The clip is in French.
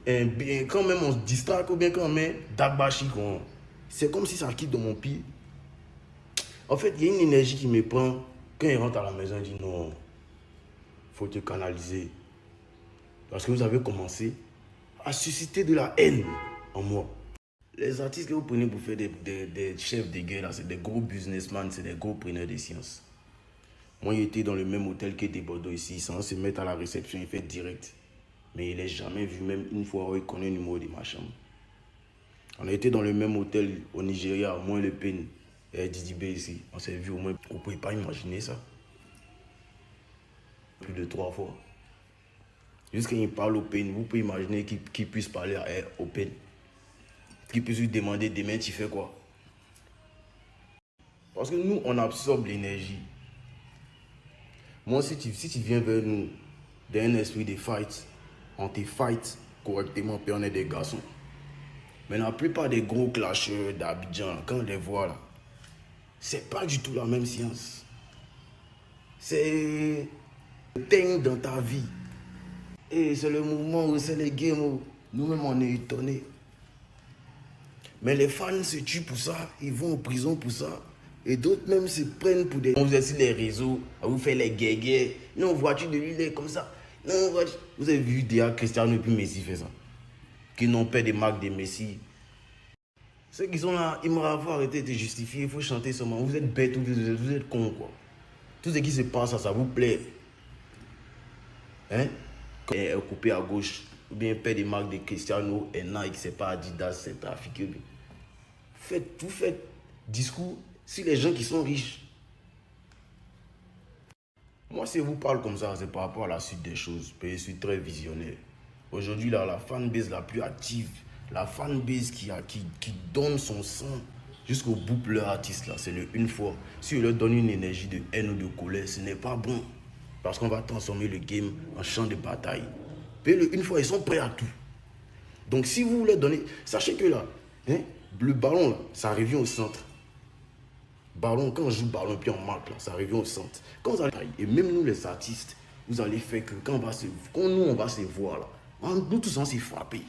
quand même on se distraque ou bien quand même Dagbashi, c'est comme si ça quitte de mon pied. En fait, il y a une énergie qui me prend. Quand il rentre à la maison, il dit non, faut te canaliser. Parce que vous avez commencé à susciter de la haine en moi. Les artistes que vous prenez pour faire des chefs de guerre, c'est des gros businessmen, c'est des gros preneurs de sciences. Moi, il était dans le même hôtel que des Bordeaux ici, sans se mettre à la réception, il fait direct. Mais il n'est jamais vu, même une fois où il connaît le numéro de ma chambre. On a été dans le même hôtel au Nigeria, au moins le PEN, et Didi B ici. On s'est vu au moins, vous ne pouvez pas imaginer ça. Plus de 3 fois. Juste quand il parle au PEN, vous pouvez imaginer qu'il puisse parler au PEN. Qu'il puisse lui demander demain tu fais quoi. Parce que nous, on absorbe l'énergie. Moi, si tu viens vers nous d'un esprit de fight, on te fight correctement, puis on est des garçons. Mais la plupart des gros clasheurs d'Abidjan, quand on les voit là, c'est pas du tout la même science. C'est le thème dans ta vie. Et c'est le mouvement où c'est les games où nous-mêmes on est étonnés. Mais les fans se tuent pour ça, ils vont en prison pour ça. Et d'autres même se prennent pour des... On vous sur les réseaux, à vous faire les guégués. Non, voiture de lui, il est comme ça. Non, voiture... Vous avez vu déjà Cristiano et puis Messi fait ça. Qui n'ont pas des marques de Messi. Ceux qui sont là, ils m'ont arrêté de justifier, il faut chanter seulement. Vous êtes bêtes, vous êtes cons quoi. Tout ce qui se passe, ça vous plaît. Hein? Quand elle est coupée à gauche, ou bien paie des marques de Cristiano et Nike, c'est pas Adidas, c'est trafiqué. Faites discours sur les gens qui sont riches. Moi, si je vous parle comme ça, c'est par rapport à la suite des choses. Je suis très visionnaire. Aujourd'hui, la fanbase la plus active, la fanbase qui donne son sang jusqu'au bout de leur artiste, là, c'est le une fois. Si on leur donne une énergie de haine ou de colère, ce n'est pas bon. Parce qu'on va transformer le game en champ de bataille. Puis le une fois, ils sont prêts à tout. Donc si vous voulez donner, sachez que là, hein, le ballon, là, ça revient au centre. Ballon, quand on joue ballon, puis on marque, là, ça revient au centre. Quand vous allez, et même nous les artistes, vous allez faire que quand nous, on va se voir là, nous tous on s'est frappés.